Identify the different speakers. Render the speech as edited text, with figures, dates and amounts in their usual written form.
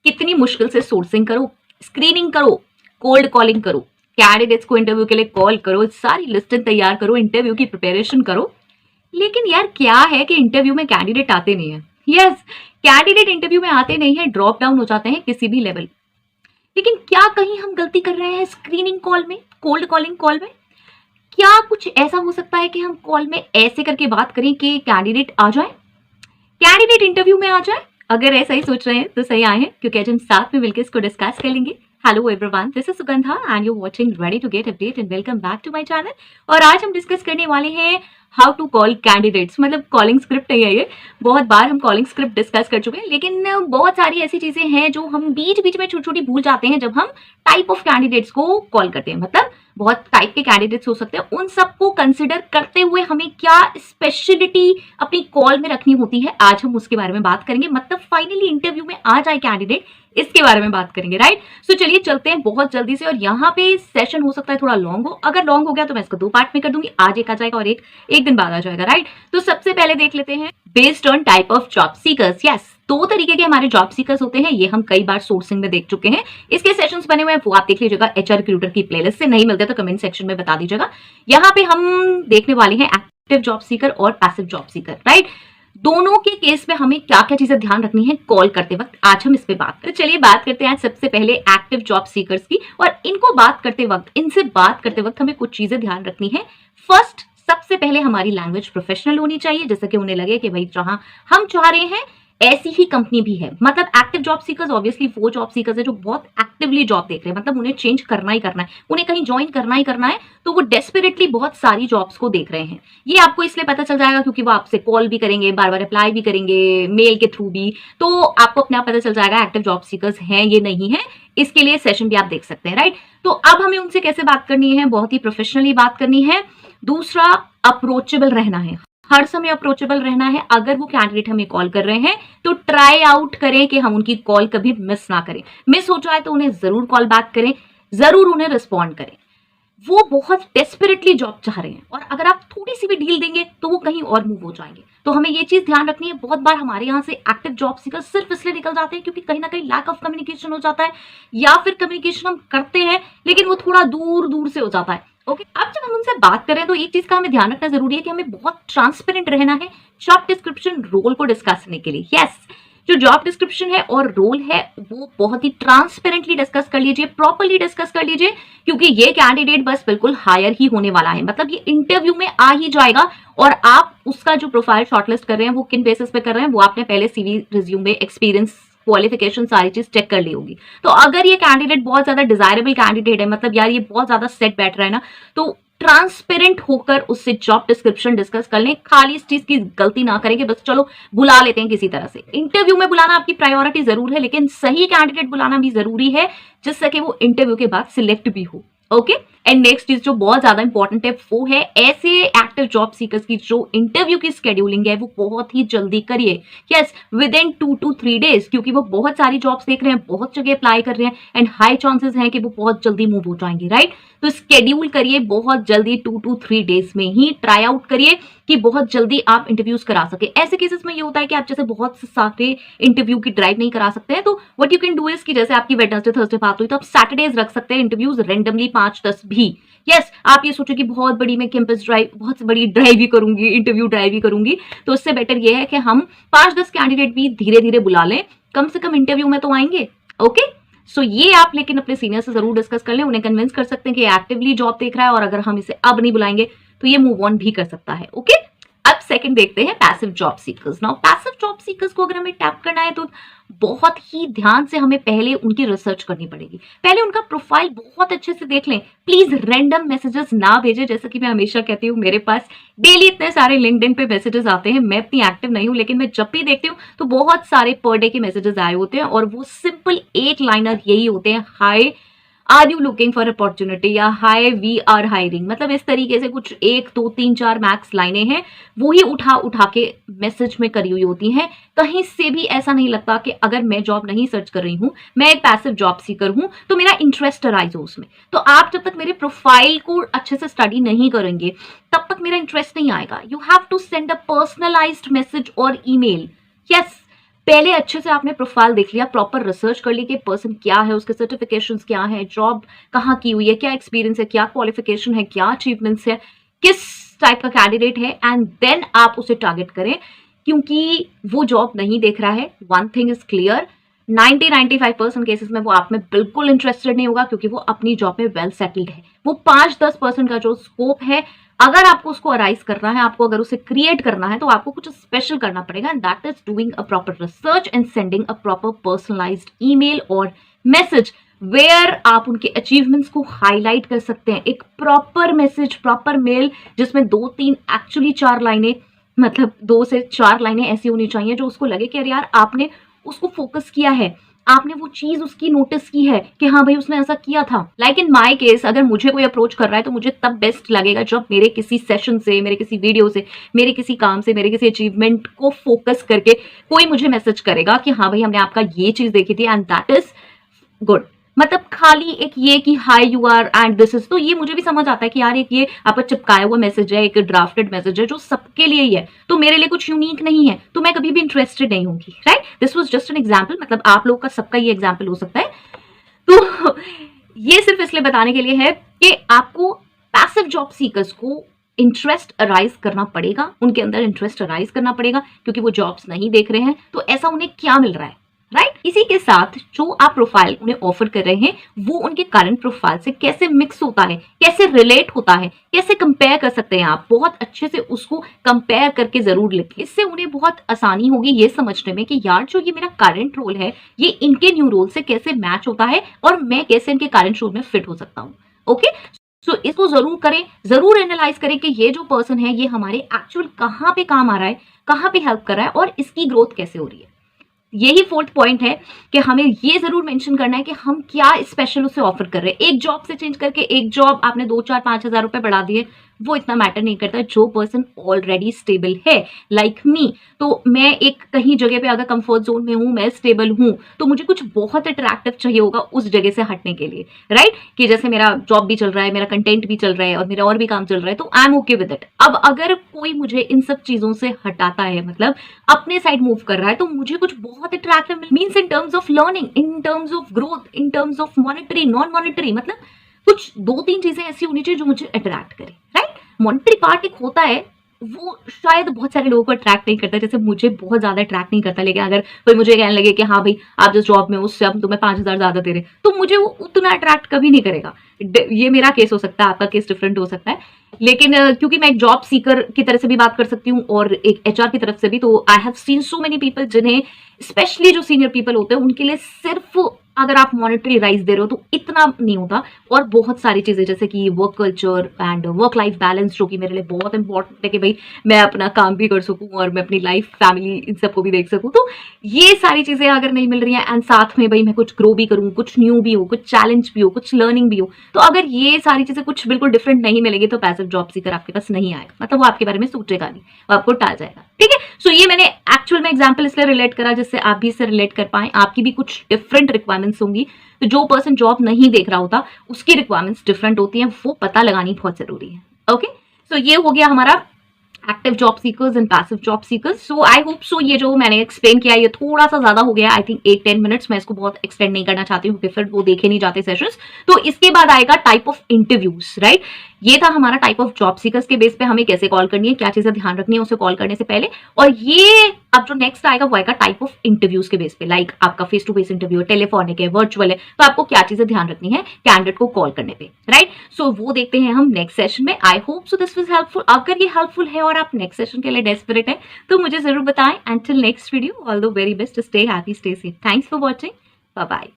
Speaker 1: कितनी मुश्किल से सोर्सिंग करो, स्क्रीनिंग करो, कोल्ड कॉलिंग करो, कैंडिडेट्स को इंटरव्यू के लिए कॉल करो, सारी लिस्टें तैयार करो, इंटरव्यू की प्रिपरेशन करो। लेकिन यार क्या है कि इंटरव्यू में कैंडिडेट आते नहीं है। यस, कैंडिडेट इंटरव्यू में आते नहीं है, ड्रॉप डाउन हो जाते हैं किसी भी लेवल। लेकिन क्या कहीं हम गलती कर रहे हैं स्क्रीनिंग कॉल में, कोल्ड कॉलिंग कॉल में? क्या कुछ ऐसा हो सकता है कि हम कॉल में ऐसे करके बात करें कि कैंडिडेट आ जाए, कैंडिडेट इंटरव्यू में आ जाए? अगर ऐसा ही सोच रहे हैं तो सही आए हैं, क्योंकि आज हम साथ में मिलकर इसको डिस्कस कर लेंगे। Hello everyone, this is Sugandha and you watching ready to get update and welcome back to my channel. और आज हम डिस्कस करने वाले हैं हाउ टू कॉल कैंडिडेट्स। मतलब कॉलिंग स्क्रिप्ट नहीं है ये, बहुत बार हम कॉलिंग स्क्रिप्ट डिस्कस कर चुके हैं, लेकिन बहुत सारी ऐसी चीजें हैं जो हम बीच बीच में छोटी छोटी भूल जाते हैं जब हम टाइप ऑफ कैंडिडेट्स को कॉल करते हैं। मतलब बहुत टाइप के कैंडिडेट्स हो सकते हैं, उन सबको कंसिडर करते हुए हमें क्या स्पेशलिटी अपनी कॉल में रखनी होती है, आज हम उसके बारे में बात करेंगे। मतलब फाइनली इंटरव्यू में आ जाए कैंडिडेट, इसके बारे में बात करेंगे, राइट? सो चलिए चलते हैं बहुत जल्दी से। और यहाँ पे सेशन हो सकता है थोड़ा लॉन्ग हो, अगर लॉन्ग हो गया तो मैं इसको 2 पार्ट में कर दूंगी, आज एक आ जाएगा और एक दिन बाद आ जाएगा, राइट? तो सबसे पहले देख लेते हैं based on type of job seekers. Yes, 2 तरीके के हमारे जॉब सीकर्स होते हैं, ये हम कई बार सोर्सिंग में देख चुके हैं, इसके सेशंस बने हुए हैं, वो आप देख लीजिएगा एचआर रिक्रूटर की प्लेलिस्ट से। नहीं मिलते तो कमेंट सेक्शन में बता दीजिएगा। यहाँ पे हम देखने वाले हैं एक्टिव जॉब सीकर और पैसिव जॉब सीकर, राइट? दोनों के केस में हमें क्या क्या चीजें ध्यान रखनी है कॉल करते वक्त, आज हम इस पे बात करें। चलिए बात करते हैं सबसे पहले एक्टिव जॉब सीकर्स की। और इनको बात करते वक्त, इनसे बात करते वक्त हमें कुछ चीजें ध्यान रखनी है। फर्स्ट, सबसे पहले हमारी लैंग्वेज प्रोफेशनल होनी चाहिए, जैसे कि उन्हें लगे कि भाई जहां हम चाह रहे हैं ऐसी ही कंपनी भी है। मतलब एक्टिव जॉब सीकर्स ऑब्वियसली वो जॉब सीकर्स है जो बहुत एक्टिवली जॉब देख रहे हैं, मतलब उन्हें चेंज करना ही करना है, उन्हें कहीं ज्वाइन करना ही करना है, तो वो डेस्परेटली बहुत सारी जॉब्स को देख रहे हैं। ये आपको इसलिए पता चल जाएगा क्योंकि वो आपसे कॉल भी करेंगे, बार बार अप्लाई भी करेंगे, मेल के थ्रू भी, तो आपको अपने आप पता चल जाएगा एक्टिव जॉब सीकर्स हैं ये नहीं है। इसके लिए सेशन भी आप देख सकते हैं, राइट? तो अब हमें उनसे कैसे बात करनी है, बहुत ही प्रोफेशनली बात करनी है। दूसरा, अप्रोचेबल रहना है, हर समय अप्रोचेबल रहना है। अगर वो कैंडिडेट हमें कॉल कर रहे हैं तो ट्राई आउट करें कि हम उनकी कॉल कभी मिस ना करें। मिस हो जाए तो उन्हें जरूर कॉल बैक करें, जरूर उन्हें रिस्पॉन्ड करें। वो बहुत डेस्परेटली जॉब चाह रहे हैं और अगर आप थोड़ी सी भी ढील देंगे तो वो कहीं और मूव हो जाएंगे। तो हमें ये चीज ध्यान रखनी है। बहुत बार हमारे यहाँ से एक्टिव जॉब सीकर सिर्फ इसलिए निकल जाते हैं क्योंकि कहीं ना कहीं लैक ऑफ कम्युनिकेशन हो जाता है, या फिर कम्युनिकेशन हम करते हैं लेकिन वो थोड़ा दूर दूर से हो जाता है। ओके, अब जब हम उनसे बात करें तो एक चीज का हमें ध्यान रखना जरूरी है कि हमें बहुत ट्रांसपेरेंट रहना है जॉब डिस्क्रिप्शन रोल को डिस्कस करने के लिए। यस, जो जॉब डिस्क्रिप्शन है और रोल है वो बहुत ही ट्रांसपेरेंटली डिस्कस कर लीजिए, प्रॉपर्ली डिस्कस कर लीजिए, क्योंकि ये कैंडिडेट बस बिल्कुल हायर ही होने वाला है। मतलब ये इंटरव्यू में आ ही जाएगा और आप उसका जो प्रोफाइल शॉर्टलिस्ट कर रहे हैं वो किन बेसिस पे कर रहे हैं, वो आपने पहले सीवी, रिज्यूमे, एक्सपीरियंस, क्वालिफिकेशन सारी चीज चेक कर ली होगी। तो अगर ये कैंडिडेट बहुत ज्यादा डिजायरेबल कैंडिडेट है, मतलब यार ये बहुत ज्यादा सेट बैठ रहा है ना, तो ट्रांसपेरेंट होकर उससे जॉब डिस्क्रिप्शन डिस्कस कर लें। खाली इस चीज की गलती ना करेंगे बस चलो बुला लेते हैं किसी तरह से। इंटरव्यू में बुलाना आपकी प्रायोरिटी जरूर है, लेकिन सही कैंडिडेट बुलाना भी जरूरी है जिससे कि वो इंटरव्यू के बाद सिलेक्ट भी हो। ओके, एंड नेक्स्ट चीज जो बहुत ज्यादा इंपॉर्टेंट है वो है ऐसे एक्टिव जॉब सीकर्स की जो इंटरव्यू की स्केड्यूलिंग है वो बहुत ही जल्दी करिए। Yes, with in 2 to 3 days, क्योंकि वो बहुत सारी जॉब्स देख रहे हैं, बहुत जगह अप्लाई कर रहे हैं एंड हाई चांसेस हैं कि वो बहुत जल्दी मूव हो जाएंगे, राइट? तो स्केड्यूल करिए बहुत जल्दी, 2 to 3 डेज में ही ट्राई आउट करिए कि बहुत जल्दी आप इंटरव्यूज करा सके। ऐसे केसेस में ये होता है कि आप जैसे बहुत सारे इंटरव्यू की ड्राइव नहीं करा सकते हैं, तो what you can do is कि जैसे आपकी वेडनेसडे थर्सडे बात हुई तो आप सैटरडेज रख सकते हैं इंटरव्यूज रेंडमली 5-10 भी। यस, आप ये सोचो कि बहुत बड़ी मैं कैंपस ड्राइव, बहुत बड़ी ड्राइव ही करूंगी, इंटरव्यू ड्राइव ही करूंगी, तो उससे बेटर ये है कि हम 5-10 कैंडिडेट भी धीरे धीरे बुला लें, कम से कम इंटरव्यू में तो आएंगे। ओके, सो ये आप लेकिन अपने सीनियर से जरूर डिस्कस कर लें, उन्हें कन्विंस कर सकते हैं कि एक्टिवली जॉब देख रहा है और अगर हम इसे अब नहीं बुलाएंगे तो ये मूव ऑन भी कर सकता है। ओके, अब सेकंड देखते हैं passive job seekers. Now passive job seekers को अगर हमें टैप करना है तो बहुत ही ध्यान से हमें पहले उनकी रिसर्च करनी पड़ेगी, पहले उनका प्रोफाइल बहुत अच्छे से देख लें। प्लीज रैंडम मैसेजेस ना भेजें, जैसे कि मैं हमेशा कहती हूँ, मेरे पास डेली इतने सारे लिंक्डइन पे मैसेजेस आते हैं, मैं इतनी एक्टिव नहीं हूँ लेकिन मैं जब भी देखती हूँ तो बहुत सारे पर डे के मैसेजेस आए होते हैं और वो सिंपल एक लाइनर यही होते हैं, hi are you looking for opportunity या हाय वी आर हायरिंग। मतलब इस तरीके से कुछ 1, 2, 3, 4 मैक्स लाइनें हैं, वो ही उठा उठा के मैसेज में करी हुई होती हैं। कहीं से भी ऐसा नहीं लगता कि अगर मैं जॉब नहीं सर्च कर रही हूँ, मैं एक पैसिव जॉब सीकर हूँ, तो मेरा इंटरेस्ट अराइज हो उसमें। तो आप जब तक मेरे प्रोफाइल को अच्छे से स्टडी नहीं करेंगे तब तक मेरा इंटरेस्ट नहीं आएगा। You have to send a personalised message और ईमेल। यस, पहले अच्छे से आपने प्रोफाइल देख लिया, प्रॉपर रिसर्च कर ली कि पर्सन क्या है, उसके सर्टिफिकेशंस क्या है, जॉब कहाँ की हुई है, क्या एक्सपीरियंस है, क्या क्वालिफिकेशन है, क्या अचीवमेंट्स है, किस टाइप का कैंडिडेट है, एंड देन आप उसे टारगेट करें। क्योंकि वो जॉब नहीं देख रहा है, one thing is clear, 90-95% cases में वो आप में बिल्कुल इंटरेस्टेड नहीं होगा, क्योंकि वो अपनी जॉब में वेल सेटल्ड है। वो 5-10% का जो स्कोप है, अगर आपको उसको अराइज करना है, आपको अगर उसे क्रिएट करना है, तो आपको कुछ स्पेशल करना पड़ेगा, and that is doing a proper research and sending a proper personalised email और मैसेज वेयर आप उनके अचीवमेंट्स को हाईलाइट कर सकते हैं। एक प्रॉपर मैसेज, प्रॉपर मेल, जिसमें 2-3 एक्चुअली 4 लाइनें, मतलब 2 से 4 लाइनें ऐसी होनी चाहिए जो उसको लगे कि अरे यार आपने उसको फोकस किया है, आपने वो चीज उसकी नोटिस की है कि हाँ भाई उसने ऐसा किया था। लाइक इन माय केस, अगर मुझे कोई अप्रोच कर रहा है तो मुझे तब बेस्ट लगेगा जब मेरे किसी सेशन से, मेरे किसी वीडियो से, मेरे किसी काम से, मेरे किसी अचीवमेंट को फोकस करके कोई मुझे मैसेज करेगा कि हाँ भाई हमने आपका ये चीज देखी थी एंड दैट इज गुड। मतलब खाली एक ये कि hi you are and this is, तो ये मुझे भी समझ आता है कि यार एक ये आपका चिपकाया हुआ मैसेज है, एक ड्राफ्टेड मैसेज है जो सबके लिए ही है, तो मेरे लिए कुछ यूनिक नहीं है, तो मैं कभी भी इंटरेस्टेड नहीं होंगी, right. This was just an example, मतलब आप लोग का सबका ये एग्जांपल हो सकता है। तो ये सिर्फ इसलिए बताने के लिए है कि आपको पैसिव जॉब सीकर्स को इंटरेस्ट अराइज करना पड़ेगा, उनके अंदर इंटरेस्ट अराइज करना पड़ेगा, क्योंकि वो जॉब्स नहीं देख रहे हैं, तो ऐसा उन्हें क्या मिल रहा है, राइट। इसी के साथ जो आप प्रोफाइल उन्हें ऑफर कर रहे हैं वो उनके करंट प्रोफाइल से कैसे मिक्स होता है, कैसे रिलेट होता है, कैसे कंपेयर कर सकते हैं, आप बहुत अच्छे से उसको कंपेयर करके जरूर लिखें। इससे उन्हें बहुत आसानी होगी ये समझने में कि यार जो ये मेरा करंट रोल है ये इनके न्यू रोल से कैसे मैच होता है और मैं कैसे इनके करंट रोल में फिट हो सकता हूँ। ओके, सो इसको जरूर करें, जरूर एनालाइज करें कि ये जो पर्सन है ये हमारे एक्चुअल कहाँ पे काम आ रहा है, कहाँ पे हेल्प कर रहा है और इसकी ग्रोथ कैसे हो रही है। यही 4th पॉइंट है कि हमें ये जरूर मेंशन करना है कि हम क्या स्पेशल उसे ऑफर कर रहे हैं। एक जॉब से चेंज करके एक जॉब आपने 2-4-5 हजार रुपए बढ़ा दिए, वो इतना मैटर नहीं करता। जो पर्सन ऑलरेडी स्टेबल है लाइक मी, तो मैं एक कहीं जगह पे अगर कंफर्ट जोन में हूं, मैं स्टेबल हूं, तो मुझे कुछ बहुत अट्रैक्टिव चाहिए होगा उस जगह से हटने के लिए, राइट। कि जैसे मेरा जॉब भी चल रहा है, मेरा कंटेंट भी चल रहा है और मेरा और भी काम चल रहा है, तो I am okay with it. अब अगर कोई मुझे इन सब चीजों से हटाता है, मतलब अपने साइड मूव कर रहा है, तो मुझे कुछ बहुत attractive means in terms of learning, in terms of growth, in terms of monetary, non monetary, मतलब कुछ 2-3 चीजें ऐसी होनी चाहिए जो मुझे अट्रैक्ट करे, राइट। मॉनेटरी पार्ट एक होता है, वो शायद बहुत सारे लोगों को अट्रैक्ट नहीं करता, जैसे मुझे बहुत ज्यादा अट्रैक्ट नहीं करता। लेकिन अगर कोई मुझे कहने लगे कि हाँ भाई आप जिस जॉब में उससे हम तुम्हें 5,000 ज्यादा दे रहे, तो मुझे वो उतना अट्रैक्ट कभी नहीं करेगा। ये मेरा केस हो सकता है, आपका केस डिफरेंट हो सकता है। लेकिन क्योंकि मैं एक जॉब सीकर की तरह से भी बात कर सकती हूँ और एक एचआर की तरफ से भी, तो I have seen so many people जिन्हें, स्पेशली जो सीनियर पीपल होते हैं, उनके लिए सिर्फ अगर आप मॉनेटरी राइज दे रहे हो तो इतना नहीं होता। और बहुत सारी चीजें जैसे कि work culture and work life balance, जो कि मेरे लिए बहुत इंपॉर्टेंट है कि भाई मैं अपना काम भी कर सकूं और मैं अपनी लाइफ, फैमिली, इन सबको भी देख सकूं। तो ये सारी चीजें अगर नहीं मिल रही हैं एंड साथ में भाई मैं कुछ ग्रो भी करूं, कुछ न्यू भी हो, कुछ चैलेंज भी हो, कुछ लर्निंग भी हो, तो अगर ये सारी चीजें कुछ बिल्कुल डिफरेंट नहीं मिलेगी तो पैसिव जॉब सीकर आपके पास नहीं आएगा, मतलब वो आपके बारे में सोचेगा नहीं, वो आपको टाल जाएगा, ठीक है। सो ये मैंने एक्चुअल में एग्जांपल इसलिए रिलेट करा जिससे आप भी इससे रिलेट कर पाए। आपकी भी कुछ डिफरेंट रिक्वायरमेंट्स होंगी, तो जो पर्सन जॉब नहीं देख रहा होता उसकी रिक्वायरमेंट्स डिफरेंट होती हैं, वो पता लगानी बहुत जरूरी है। ओके, सो ये हो गया हमारा active job seekers and passive job seekers. So I hope so ये जो मैंने एक्सप्लेन किया ये थोड़ा सा ज्यादा हो गया, आई थिंक 8-10 मिनट्स। मैं इसको बहुत एक्सटेंड नहीं करना चाहती हूँ क्योंकि फिर वो देखे नहीं जाते सेशंस। तो इसके बाद आएगा टाइप ऑफ इंटरव्यूज, राइट। ये था हमारा टाइप ऑफ जॉब सीकर्स के बेस पे हमें कैसे कॉल करनी है, क्या चीजें ध्यान रखनी है उसे कॉल करने से पहले। और ये अब जो नेक्स्ट आएगा वो आएगा टाइप ऑफ इंटरव्यूज के बेस पे, लाइक आपका फेस टू फेस इंटरव्यू है, टेलीफोनिक है, वर्चुअल है, तो आपको क्या चीजें ध्यान रखनी है कैंडिडेट को कॉल करने पे, राइट। सो वो देखते हैं हम नेक्स्ट सेशन में। I hope so this was helpful. अगर ये हेल्पफुल है और आप नेक्स्ट सेशन के लिए डेस्परेट है तो मुझे जरूर बताएं। Until next video, all the very best, stay happy, stay safe, thanks for watching, bye bye.